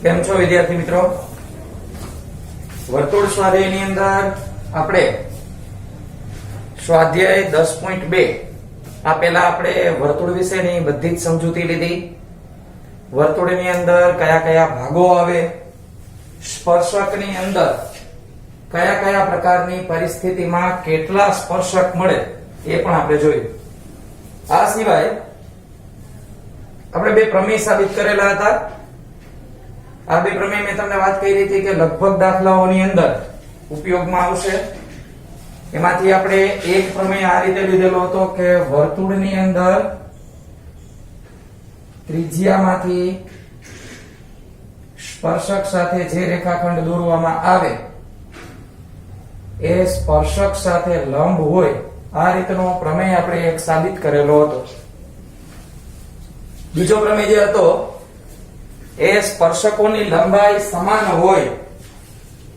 કેમ છો વિદ્યાર્થી મિત્રો? વર્તુળ સ્વાધ્યાયની અંદર આપણે સ્વાધ્યાય 10.2 આ પહેલા આપણે વર્તુળ વિશેની બધી જ સમજૂતી લીધી. વર્તુળની અંદર કયા કયા ભાગો આવે, સ્પર્શકની અંદર કયા કયા પ્રકારની પરિસ્થિતિમાં કેટલા સ્પર્શક મળે એ પણ આપણે જોયું. આ સિવાય આપણે બે પ્રમેય સાબિત કરેલા હતા. આ બે પ્રમેય મેં તમને વાત કરી હતી કે લગભગ દાખલાઓની અંદર ઉપયોગમાં આવશે. એમાંથી આપણે એક પ્રમેય આ રીતે લીધેલો હતો કે વર્તુળની અંદર ત્રિજ્યામાંથી સ્પર્શક સાથે જે રેખાખંડ દોરવામાં આવે એ સ્પર્શક સાથે લંબ હોય. આ રીતનો પ્રમેય આપણે એક સાબિત કરેલો હતો. બીજો પ્રમેય જે હતો એ સ્પર્શકોની લંબાઈ સમાન હોય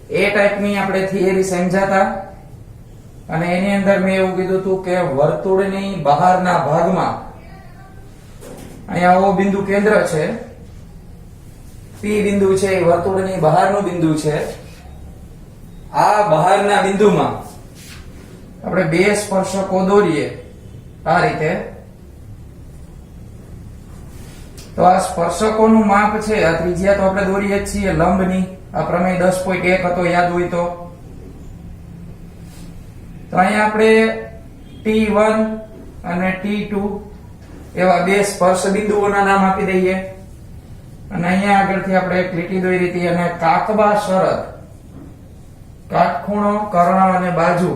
એ ટાઈપની આપણે થિયરી સમજાતા. અને એની અંદર મેં એવું કીધું હતું કે વર્તુળની બહારના ભાગમાં અહીંયા ઓ બિંદુ કેન્દ્ર છે, પી બિંદુ છે એ વર્તુળની બહારનું બિંદુ છે. આ બહારના બિંદુમાં આપણે બે સ્પર્શકો દોરીએ આ રીતે, તો આ સ્પર્શકોનું માપ છે, આ ત્રિજ્યા તો આપણે દોરીએ જ છીએ લંબની. આ પ્રમેય 10.1 હતો, યાદ હોય તો અહીંયા આપણે T1 અને T2 એવા બે સ્પર્શ બિંદુઓના નામ આપી દઈએ. અને અહીંયા આગળથી આપણે એક લીટી દોરી હતી અને કાકબા શરત, કાટખૂણો, કર્ણ અને બાજુ,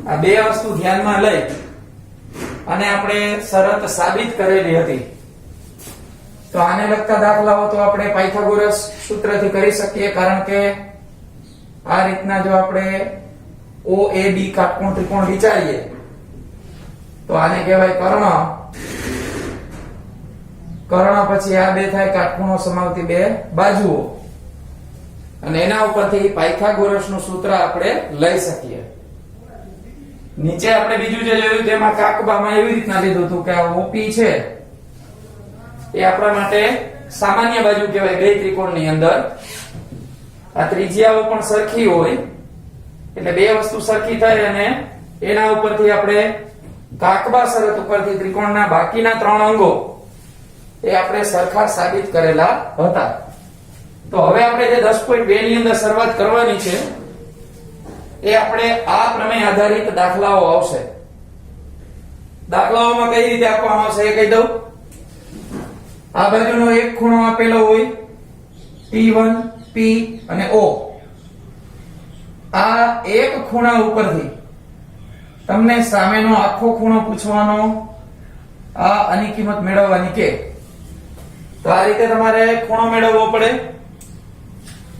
આ બે વસ્તુ ધ્યાનમાં લઈ અને આપણે શરત સાબિત કરેલી હતી. તો આને લગતા દાખલાઓ તો આપણે પાયથાગોરસ સૂત્રથી કરી શકીએ, કારણ કે આ રીતના જો આપણે OAB કાટકોણ ત્રિકોણ વિચારીએ તો આને કહેવાય કર્ણ. કર્ણ પછી આ બે થાય કાટખૂણો સમાવતી બે બાજુઓ, અને એના ઉપરથી પાયથાગોરસનું સૂત્ર આપણે લઈ શકીએ. નીચે આપણે બીજું જે જોયું તેમાં કાકબામાં એવી રીતના લીધું હતું કે આ OP છે એ આપણા માટે સામાન્ય બાજુ કહેવાય બે ત્રિકોણની અંદર. આ ત્રિજ્યાઓ પણ સરખી હોય એટલે બે વસ્તુ સરખી થાય અને એના ઉપરથી આપણે કાકબા શરત ઉપરથી ત્રિકોણના બાકીના ત્રણ અંગો એ આપણે સરખા સાબિત કરેલા હતા. તો હવે આપણે જે 10.2 ની અંદર શરૂઆત કરવાની છે એ આપણે આ પ્રમેય આધારિત દાખલાઓ આવશે. દાખલાઓમાં કઈ રીતે આપવામાં આવશે એ કહી દઉં. આ બાજુનો એક ખૂણો આપેલો હોય T1, P અને O. આ એક ખૂણા ઉપરથી તમને સામેનો આખો ખૂણો પૂછવાનો, આ આની કિંમત મેળવવાની કે, તો આ રીતે તમારે ખૂણો મેળવવો પડે.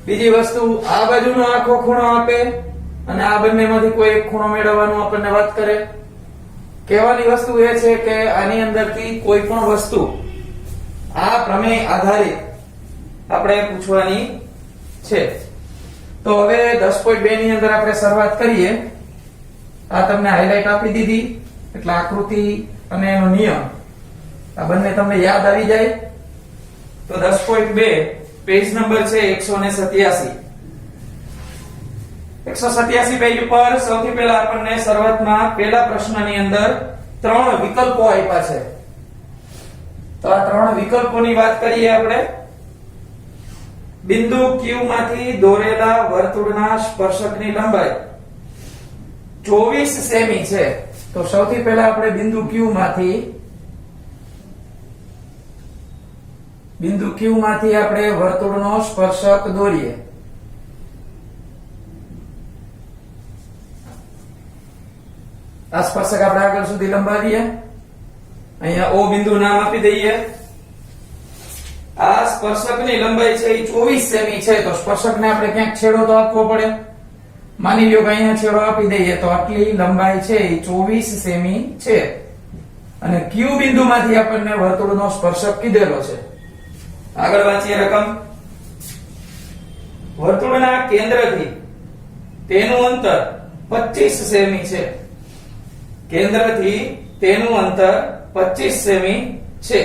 બીજી વસ્તુ, આ બાજુનો આખો ખૂણો આપે અને આ બંનેમાંથી કોઈ એક ખૂણો મેળવવાનું આપણને વાત કરે. કહેવાની વસ્તુ એ છે કે આની અંદરથી કોઈ પણ વસ્તુ આ પ્રમેય આધારિત આપણે પૂછવાની છે. તો હવે 10.2 ની અંદર આપણે શરૂઆત કરીએ. આ તમને હાઇલાઇટ આપી દીધી એટલે આકૃતિ અને એનો નિયમ આ બંને તમને યાદ આવી જાય. તો 10.2 પેજ નંબર છે 187. 187 પેજ ઉપર સૌથી પહેલા આપણને શરૂઆતમાં પહેલા પ્રશ્નની અંદર ત્રણ વિકલ્પો આપ્યા છે. તો આ ત્રણ વિકલ્પોની વાત કરીએ આપણે. બિંદુ Q માંથી દોરેલા વર્તુળના સ્પર્શકની લંબાઈ 24 સેમી છે. તો સૌથી પહેલા આપણે બિંદુ Q માંથી આપણે વર્તુળનો સ્પર્શક દોરીએ. આ સ્પર્શક આપણે આગળ સુધી લંબાવીએ. અહીંયા O બિંદુ નામ આપી દઈએ. આ સ્પર્શકની લંબાઈ છે એ 24 સેમી છે. તો સ્પર્શકને આપણે ક્યાંક છેડો તો આપવો પડે. માની લ્યો કે અહીંયા છેડો આપી દઈએ તો આટલી લંબાઈ છે એ 24 સેમી છે. અને Q બિંદુમાંથી આપણને વર્તુળનો સ્પર્શક કીધેલો છે. આગળ વાંચીએ રકમ. વર્તુળના કેન્દ્રથી તેનું અંતર 25 સેમી છે. કેન્દ્રથી તેનું અંતર 25 સેમી છે.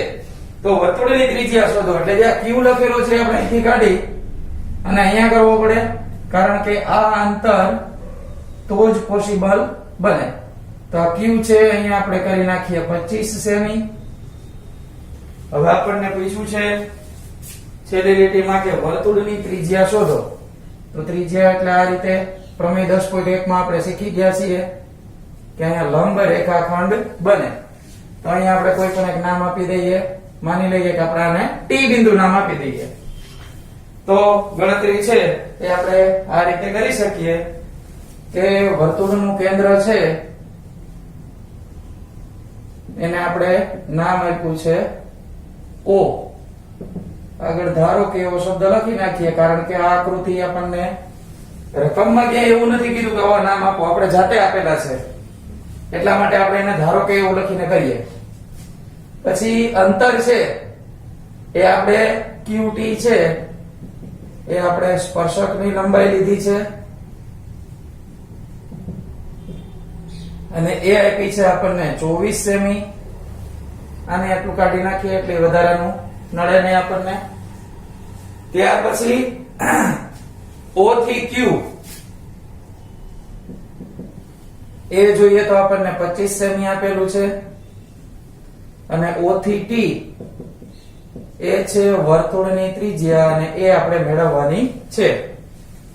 તો વર્તુળની ત્રિજ્યા શોધો એટલે જે q લખેલો છે આપણે અહીંથી કાઢી અને અહીંયા કરવો પડે, કારણ કે આ અંતર તો જ પોસિબલ બને. તો આ q છે અહીંયા આપણે કરી નાખીએ 25 સેમી. હવે આપણને પૂછ્યું છે છેલ્લી લીટીમાં કે વર્તુળની ત્રિજ્યા શોધો. તો ત્રિજ્યા એટલે આ રીતે પ્રમેય 10.1 માં આપણે શીખી ગયા છીએ કે અહીંયા લંબ રેખાખંડ બને. તો અહીંયા આપણે કોઈ પણ એક નામ આપી દઈએ, માની લઈએ કે આપણે આને ટી બિંદુ નામ આપી દઈએ. તો ગણતરી છે એ આપણે આ રીતે કરી શકીએ કે વર્તુળનું કેન્દ્ર છે એને આપણે નામ આપ્યું છે O. આગળ ધારો કે એવો શબ્દ લખી નાખીએ, કારણ કે આ આકૃતિ આપણને રકમમાં ક્યાંય એવું નથી કીધું કે આવા નામ આપો, આપણે જાતે આપેલા છે એટલા માટે આપણે એને ધારો કે એવું લખીને કરીએ. પછી અંતર છે એ આપણે QT છે એ આપણે સ્પર્શકની લંબાઈ લીધી છે અને એ આપી છે આપણને 24 સેમી. આને આટલું કાઢી નાખીએ એટલે વધારાનું નડે નહીં આપણને. ત્યાર પછી O થી Q એ જોઈએ તો આપણને 25 સેમી આપેલું છે અને O થી T એ છે વર્તુળની ત્રિજ્યા અને એ આપણે મેળવવાની છે.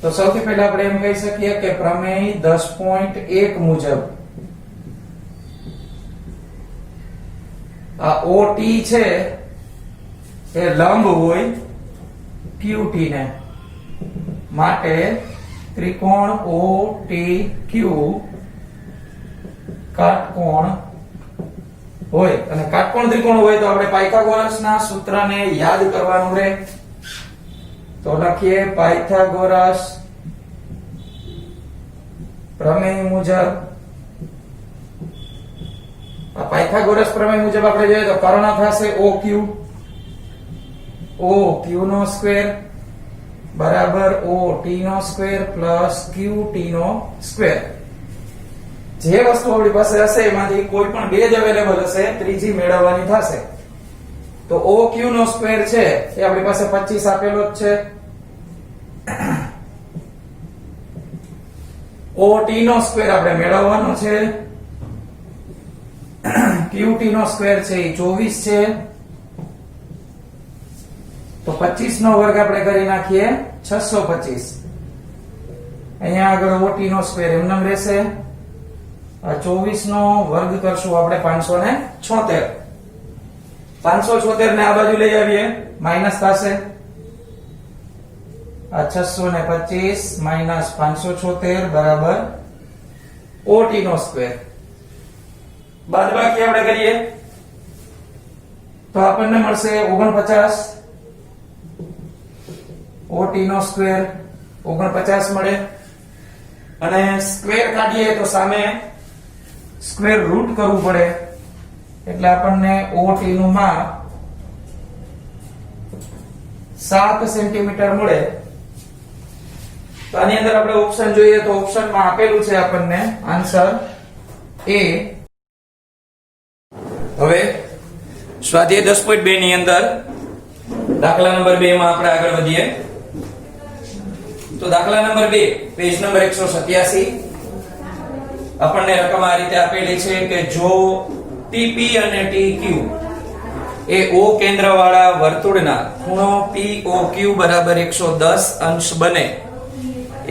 તો સૌથી પહેલા આપણે એમ કહી શકીએ કે પ્રમેય 10.1 મુજબ આ OT છે એ લંબ હોય QT ને, માટે ત્રિકોણ OTQ કાટકોણ હોય. અને કાટકોણ ત્રિકોણ હોય તો આપણે પાયથાગોરસના સૂત્રને યાદ કરવાનું રહે. તો લખીએ પાયથાગોરસ પ્રમેય મુજબ. આ પાયથાગોરસ પ્રમેય મુજબ આપણે જોઈએ તો કર્ણ થશે OQ. OQ નો સ્ક્વેર બરાબર OT નો સ્ક્વેર પ્લસ QT નો સ્ક્વેર. જે વસ્તુ આપણી પાસે હશે એમાંથી કોઈ પણ બે જ અવેલેબલ હશે, ત્રીજી મેળવવાની થશે. તો OQ નો સ્ક્વેર છે એ આપણી પાસે 25 આપેલો જ છે. OT નો સ્ક્વેર આપણે મેળવવાનો છે. QT નો સ્ક્વેર છે એ 24 છે. તો 25 નો વર્ગ આપણે કરી નાખીએ 625. અહીંયા આગળ OT નો સ્ક્વેર એમનેમ રહેશે. આ 24 નો વર્ગ કરશું આપણે 576. 576 ને આ બાજુ લઈ આવીએ માઈનસ થશે. આ 625 માઈનસ 576 બરાબર OT નો સ્ક્વેર. બાદબાકી આપણે કરીએ તો આપણને મળશે 49. OT નો સ્ક્વેર 49 મળે અને સ્ક્વેર કાઢીએ તો સામે સ્ક્વેર રૂટ કરવું પડે એટલે આપણને OT નું માપ 7 સેન્ટીમીટર મળે. તો આની અંદર આપણે ઓપ્શન જોઈએ તો ઓપ્શનમાં આપેલું છે આપણને આન્સર A. હવે સ્વાધ્યાય 10.2 ની અંદર દાખલા નંબર 2 માં આપણે આગળ વધીએ. તો દાખલા નંબર 2 પેજ નંબર 187. આપણને રકમ આ રીતે આપેલી છે કે જો TP અને TQ એ O કેન્દ્ર વાળા વર્તુળના ખૂણો POQ બરાબર 110 અંશ બને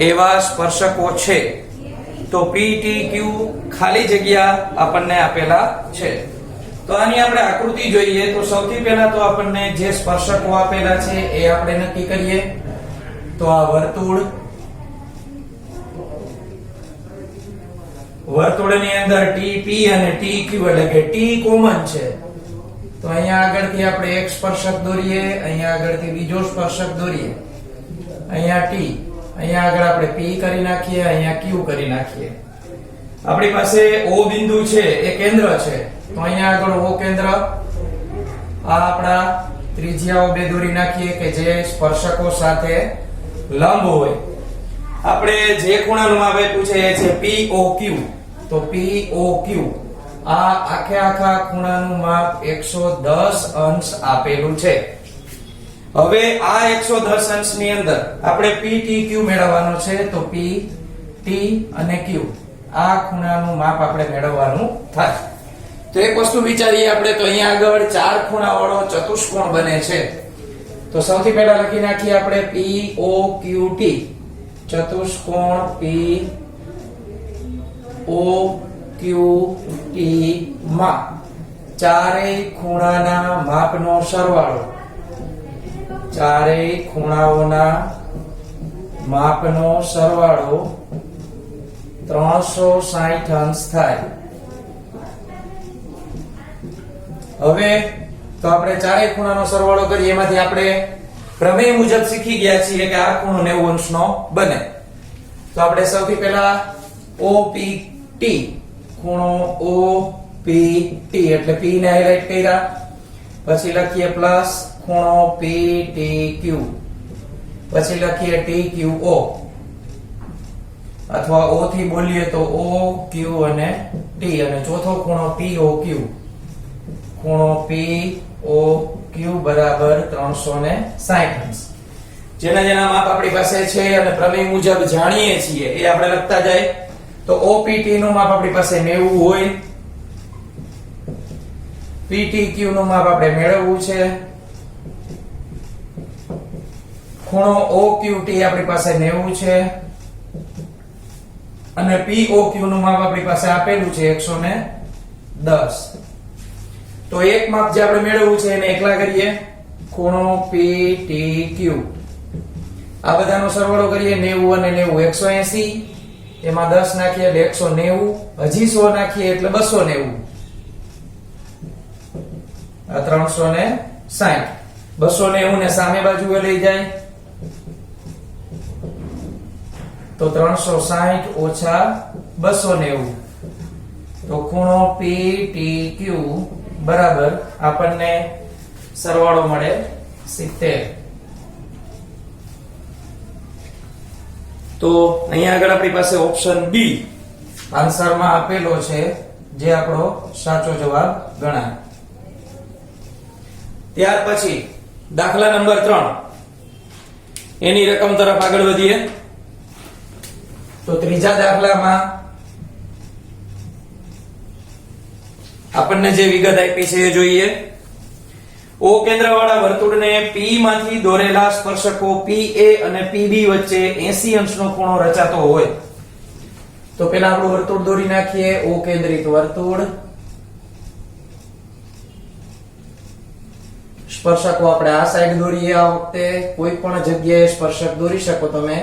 એવા સ્પર્શકો છે તો PTQ ખાલી જગ્યા આપણને આપેલા છે. તો આની આપણે આકૃતિ જોઈએ તો સૌથી પહેલા તો આપણને જે સ્પર્શકો આપેલા છે એ આપણે નક્કી કરીએ. તો આ વર્તુળની અંદર TP અને TQ એટલે કે T કોમન છે. તો અહીંયા આગળથી આપણે એક સ્પર્શક દોરીએ, અહીંયા આગળથી બીજો સ્પર્શક દોરીએ, અહીંયા T, અહીંયા આગળ આપણે P કરી નાખીએ, અહીંયા Q કરી નાખીએ. આપણી પાસે O બિંદુ છે એ કેન્દ્ર છે તો અહીંયા આગળ O કેન્દ્ર, આ આપણા ત્રિજ્યાઓ બે દોરી નાખીએ કે જે સ્પર્શકો સાથે લંબ હોય. આપણે જે ખૂણાનું માપ આપ્યું છે એ છે POQ. તો POQ આ આખે આખા ખૂણાનું માપ 110 અંશ આપેલું છે. હવે આ 110 અંશની અંદર આપણે PTQ મેળવવાનો છે. તો P T અને Q આ ખૂણાનું માપ આપણે મેળવવાનું થાય. તો એક વસ્તુ વિચારીએ આપણે, તો અહીંયા આગળ ચાર ખૂણાવાળો ચતુષ્કોણ બને છે. તો સૌથી પહેલા લખી નાખીએ આપણે POQT, ચતુષ્કોણ POQT માં ચારેય ખૂણાના માપનો સરવાળો, ચારેય ખૂણાઓના માપનો સરવાળો 360 અંશ થાય. હવે તો આપણે ચારેય ખૂણાનો સરવાળો કરીએ, એમાંથી આપણે પ્રમેય મુજબ શીખી ગયા છીએ કે આ ખૂણો 90 અંશનો બને. તો આપણે સૌથી પહેલા OPT, ખૂણો OPT એટલે P ને હાઇલાઇટ કર્યા, પછી લખીએ પ્લસ ખૂણો PTQ, પછી લખીએ TQO, અથવા O થી બોલીએ તો OQ અને T, અને ચોથો ખૂણો POQ, ખૂણો POQ બરાબર 360 અંશ. જેના માપ આપણી પાસે છે અને પ્રમેય મુજબ જાણીએ છીએ એ આપણે લખતા જાય. તો OPT નું માપ આપણી પાસે 90 હોય, PTQ નું માપ આપણે મેળવવું છે, ખૂણો OQT આપણી પાસે 90 છે, અને POQ નું માપ આપણી પાસે આપેલું છે 110. તો એક માપ જે આપણે મેળવવું છે એને એકલા કરીએ, ખૂણો PTQ, આ બધાનો સરવાળો કરીએ 90 અને 90 180, એમાં 10 નાખીએ એટલે 190, હજી 100 નાખીએ એટલે 290, આ 360. 290 ને સામે બાજુએ લઈ જાય તો 360 ઓછા 290, તો ખૂણો PTQ બરાબર આપણને સરવાળો મળે 70. તો અહીંયા આગળ આપણી પાસે ઓપ્શન બી આન્સરમાં આપેલો છે, જે આપણો સાચો જવાબ ગણાય. ત્યાર પછી દાખલા નંબર 3 એની રકમ તરફ આગળ વધીએ. તો ત્રીજા દાખલામાં આપણને જે વિગત આપી છે એ જોઈએ. O કેન્દ્રવાળા વર્તુળને P માંથી દોરેલા સ્પર્શકો PA અને PB વચ્ચે 80 અંશનો ખૂણો રચાતો હોય. તો પહેલા આપણું વર્તુળ દોરી નાખીએ. O કેન્દ્રિત વર્તુળ, સ્પર્શકો આપણે આ સાઈડ દોરીએ. આ વખતે કોઈ પણ જગ્યાએ સ્પર્શક દોરી શકો તમે.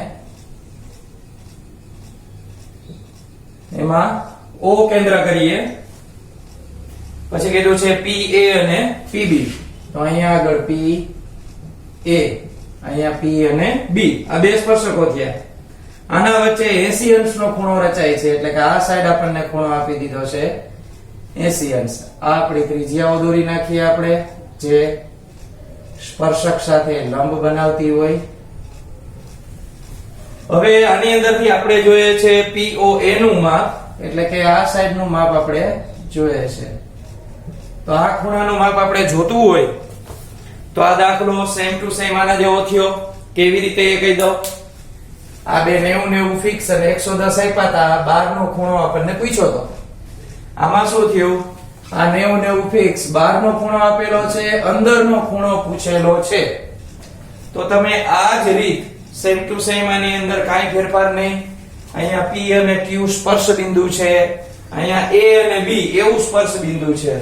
એમાં O કેન્દ્ર કરીએ, પછી કીધું છે PA અને PB. તો અહીંયા આગળ PA, અહીંયા P અને B, આ બે સ્પર્શકો થયા. આના વચ્ચે 80 અંશનો ખૂણો રચાય છે, એટલે કે આ સાઈડ આપણને ખૂણો આપી દીધો છે 80 અંશ. આ આપણી ત્રિજ્યાઓ દોરી નાખીએ આપણે, જે સ્પર્શક સાથે લંબ બનાવતી હોય. હવે આની અંદરથી આપણે જોઈએ છે POA નું માપ, એટલે કે આ સાઈડ નું માપ આપણે જોઈએ છે. તો આ ખૂણાનું માપ આપણે જોતું હોય તો આ દાખલો સેમ ટુ સેમ આના જેવો થયો. કેવી રીતે એ કહી દો. આ બે 90 ફિક્સ અને 110 આપ્યા હતા, 12 નો ખૂણો આપણને પૂછ્યો તો. આમાં શું થયું, આ 90 ફિક્સ, 12 નો ખૂણો આપેલો છે, અંદરનો ખૂણો પૂછેલો છે. તો તમે આ જ રીત સેમ ટુ સેમ આની અંદર કાંઈ ફેરફાર નહીં. અહીંયા P અને Q સ્પર્શ બિંદુ છે, અહીંયા A અને B એવું સ્પર્શ બિંદુ છે.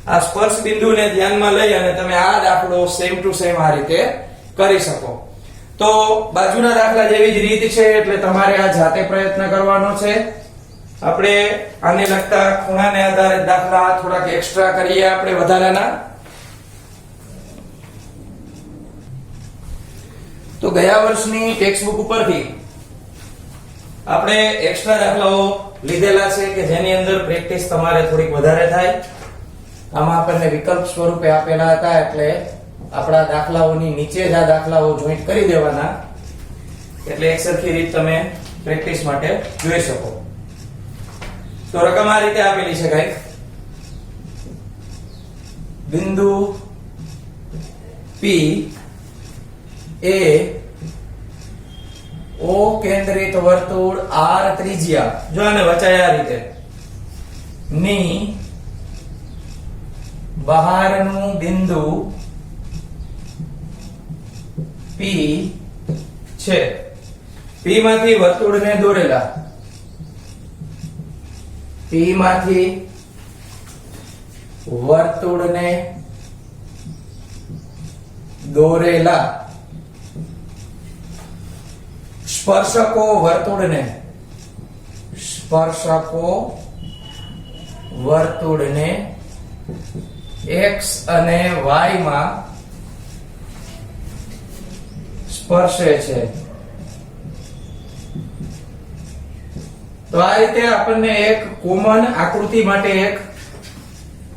આ સ્પર્શ બિંદુને ધ્યાનમાં લઈ અને તમે આ દાખલો સેમ ટુ સેમ આ રીતે કરી શકો. તો બાજુના દાખલા જેવી જ રીત છે, એટલે તમારે આ જાતે પ્રયત્ન કરવાનો છે. આપણે આને લગતા ખૂણાને આધારે દાખલા થોડાક એક્સ્ટ્રા કરીએ આપણે વધારાના. તો ગયા વર્ષની ટેક્સ્ટ બુક ઉપરથી આપણે એક્સ્ટ્રા દાખલાઓ લીધેલા છે કે જેની અંદર પ્રેક્ટિસ તમારે થોડીક વધારે થાય. આમાં આપણને વિકલ્પ સ્વરૂપે આપેલા હતા, એટલે આપણા દાખલાઓની નીચે જ આ દાખલાઓ જોઈન્ટ કરી દેવાના, એટલે એકસરખી રીત તમે પ્રેક્ટિસ માટે જોઈ શકો. તો રકમ આ રીતે આપેલી છે ગાઈસ. બિંદુ P એ O કેન્દ્રિત વર્તુળ R ત્રિજ્યા, જો આને વચાય આ રીતે, ની બહારનું બિંદુ P છે. P માંથી વર્તુળને દોરેલા, P માંથી વર્તુળને દોરેલા સ્પર્શકો વર્તુળને x અને y માં સ્પર્શે છે. તો આ રીતે આપણને એક કોમન આકૃતિ માટે એક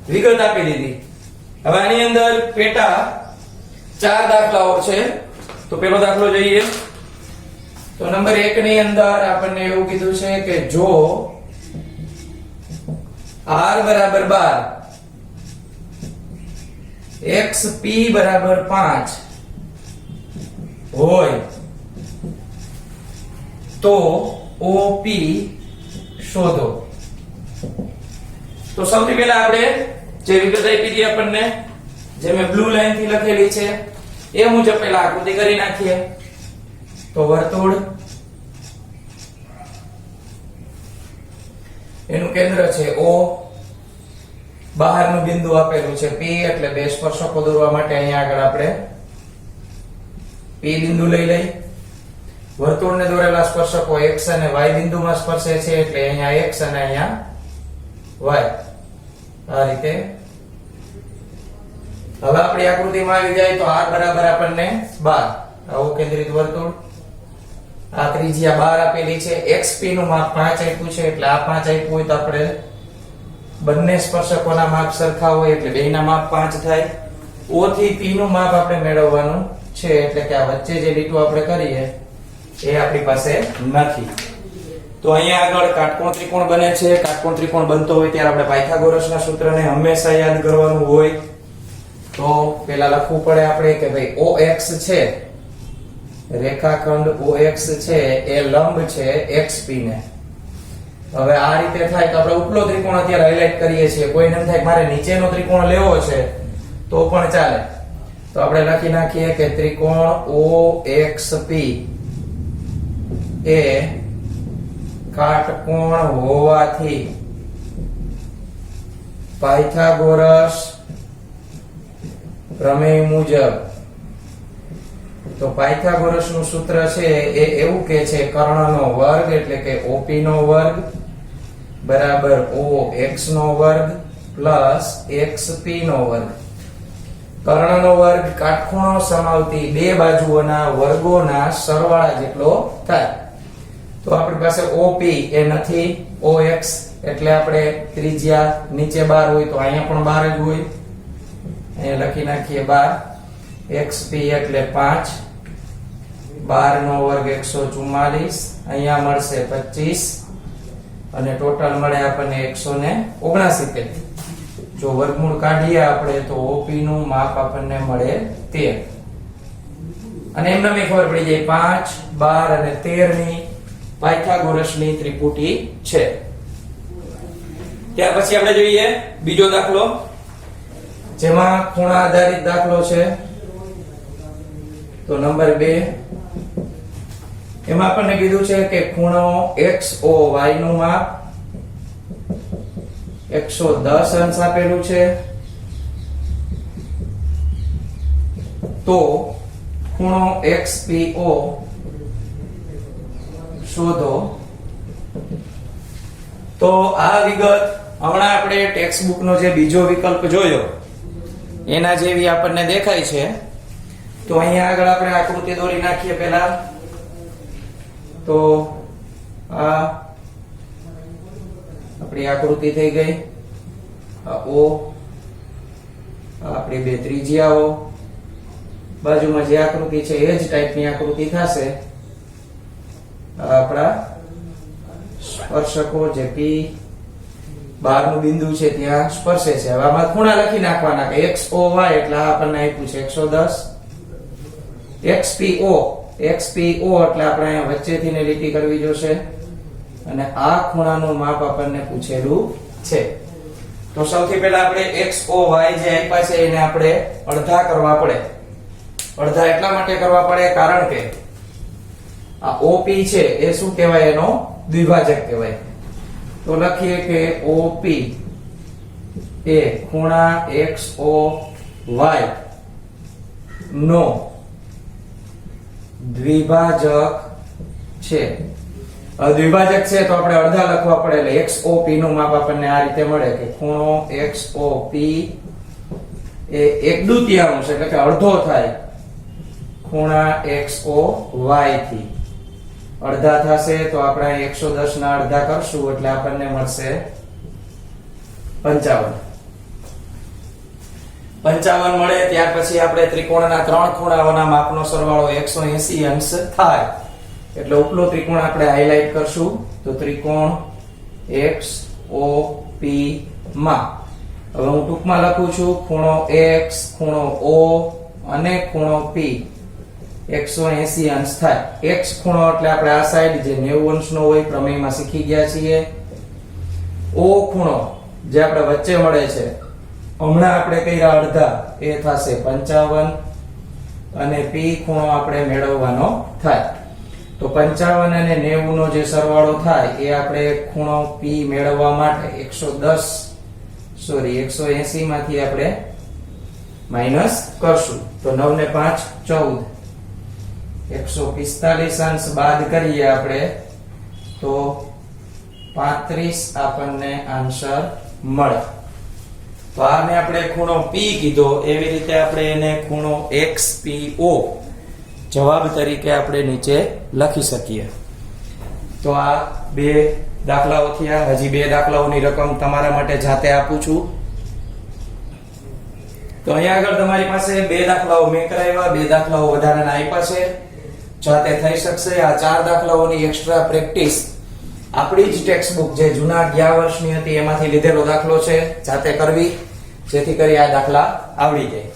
વિગત આપી દીધી. હવે આની અંદર પેટા 4 દાખલાઓ છે. તો પેલો દાખલો જોઈએ. તો નંબર 1 ની અંદર આપણને એવું કીધું છે કે જો r બરાબર 12 xp બરાબર 5 હોય તો OP શોધો. તો સૌથી પહેલા આપણે જે વિગત આપી હતી આપણને, જે મેં બ્લુ લાઈન થી લખેલી છે એ મુજબ પહેલા આકૃતિ કરી નાખીએ. તો વર્તુળ, એનું કેન્દ્ર છે O, બહારનું બિંદુ આપેલું છે P, એટલે બે સ્પર્શકો દોરવા માટે અહીંયા આગળ આપણે P બિંદુ લઈ લઈ. વર્તુળને દોરેલા સ્પર્શકો x અને y બિંદુમાં સ્પર્શે છે, એટલે અહીંયા x અને અહીંયા y. આ રીતે હવે આપણી આકૃતિમાં આવી જાય તો r બરાબર આપણને 12, આવું કેન્દ્રિત વર્તુળ, આ ત્રિજ્યા 12 આપેલી છે, xp નું માપ 5 આપ્યું છે, એટલે આ 5 આપ્યું હોય તો આપણે બંને સ્પર્શકોના માપ સરખા હોય એટલે બેયના માપ 5 થાય. O થી P નું માપ આપણે મેળવવાનું છે, એટલે કે આ વચ્ચે જે લીટો આપણે કરીએ એ આપણી પાસે નથી. તો અહીંયા આગળ કાટકોણ ત્રિકોણ બને છે. કાટકોણ ત્રિકોણ બનતો હોય ત્યારે આપણે પાયથાગોરસના સૂત્રને હંમેશા યાદ કરવાનું હોય. તો પેલા લખવું પડે આપણે કે ભાઈ OX છે, રેખાખંડ OX છે એ લંબ છે XP ને. હવે આ રીતે થાય તો આપણે ઉપલો ત્રિકોણ અત્યારે હાઇલાઇટ કરીએ છીએ. કોઈને એમ થાય કે મારે નીચેનો ત્રિકોણ લેવો છે તો પણ ચાલે. તો આપણે લખી નાખીએ કે ત્રિકોણ OXP એ કાટકોણ હોવાથી પાયથાગોરસ પ્રમેય મુજબ, તો પાયથાગોરસ નું સૂત્ર છે એ એવું કે છે કર્ણનો વર્ગ એટલે કે OP નો વર્ગ બરાબર OX નો વર્ગ પ્લસ XP નો વર્ગ. કર્ણનો વર્ગ કાટખૂણો સમાવતી બે બાજુઓના વર્ગોના સરવાળા જેટલો થાય. તો આપણી પાસે OP એ નથી, OX એટલે આપણે ત્રિજ્યા નીચે 12 હોય તો અહીંયા પણ 12 જ હોય, અહીંયા લખી નાખીએ 12. XP એટલે 5, 12 નો વર્ગ 144, અહીંયા મળશે 25 અને ટોટલ મળે આપણને 169. જો વર્ગમૂળ કાઢીએ આપણે તો OP નું માપ આપણને મળે 13. અને એમને ખબર પડી જાય 5, 12 અને 13 ની પાયથાગોરસની ત્રિપુટી છે. ત્યાર પછી આપણે જોઈએ બીજો દાખલો, જેમાં ખૂણા આધારિત દાખલો છે. તો નંબર 2, એમાં આપણને કીધું છે કે ખૂણો XOY નું માપ 110 અંશ આપેલું છે. તો ખૂણો XPO શોધો. તો આ વિગત હમણાં આપણે ટેક્સ્ટ બુક નો જે બીજો વિકલ્પ જોયો એના જેવી આપણને દેખાય છે. તો અહીંયા આગળ આપણે આકૃતિ દોરી નાખીએ પહેલા. તો આ આપણી આકૃતિ થઈ ગઈ. આ O, આપણી બે ત્રિજ્યાઓ, બાજુમાં જે આકૃતિ છે એ જ ટાઈપની આકૃતિ થશે. આપણા સ્પર્શકો જે P, બહારનું બિંદુ છે ત્યાં સ્પર્શે છે. હવે આમાં ખૂણા લખી નાખવાના કે XOY એટલે આ આપણને આપ્યું છે 110. XPO એટલે આપણે અહીંયા વચ્ચેથી ને લીટી કરવી જોશે અને આ ખૂણાનું માપ આપણને પૂછેલું છે. તો સૌથી પહેલા આપણે XOY જે આપ્યા છે એને આપણે અડધા કરવા પડે. અડધા એટલા માટે કરવા પડે કારણ કે આ OP છે એ શું કહેવાય, એનો દ્વિભાજક કહેવાય. તો લખીએ કે OP એ ખૂણા XOY નો દ્વિભાજક છે. દ્વિભાજક છે તો આપણે અડધા લખવા પડે એટલે XOP નું માપ આપણને આ રીતે મળે કે ખૂણો XOP એ 1/2 એટલે કે અડધો થાય ખૂણા XOY થી. અડધા થશે તો આપણે 110 ના અડધા કરશું એટલે આપણને મળશે 55. 55 મળે ત્યાર પછી આપણે ત્રિકોણના 3 ખૂણાઓના માપનો સરવાળો 180 અંશ થાય એટલે ઉપલો ત્રિકોણ આપણે હાઇલાઇટ કરશું. તો ત્રિકોણ XOP માં હવે હું ટૂંકમાં લખું છું ખૂણો X, ખૂણો O અને ખૂણો P 180 અંશ થાય. X ખૂણો એટલે આપણે આ સાઈડ જે 90 અંશનો હોય પ્રમેયમાં શીખી ગયા છીએ. O ખૂણો જે આપણે વચ્ચે મળે છે હમણાં આપણે કર્યા અડધા એ થશે 55 અને P ખૂણો આપણે મેળવવાનો થાય. તો 55 અને 90 નો જે સરવાળો થાય એ આપણે ખૂણો P મેળવવા માટે 180 માંથી આપણે માઈનસ કરશું. તો 9 ને 5 14 145 અંશ બાદ કરીએ આપણે તો 35 આપણને આન્સર મળે. તો આને આપણે ખૂણો P કીધો એવી રીતે આપણે એને ખૂણો XPO જવાબ તરીકે આપણે નીચે લખી શકીએ. તો આ બે દાખલાઓ થયા. હજી બે દાખલાઓની રકમ તમારા માટે જાતે આપું છું. તો અહીંયા આગળ તમારી પાસે બે દાખલાઓ મેં કરાવ્યા, બે દાખલાઓ વધારાના આપ્યા છે, જાતે થઈ શકશે. આ 4 દાખલાઓની એક્સ્ટ્રા પ્રેક્ટિસ આપણી જ ટેક્સ્ટ બુક જે જૂના 11 વર્ષની હતી એમાંથી લીધેલો દાખલો છે, જાતે કરવી જેથી કરી આ દાખલા આવડી જાય.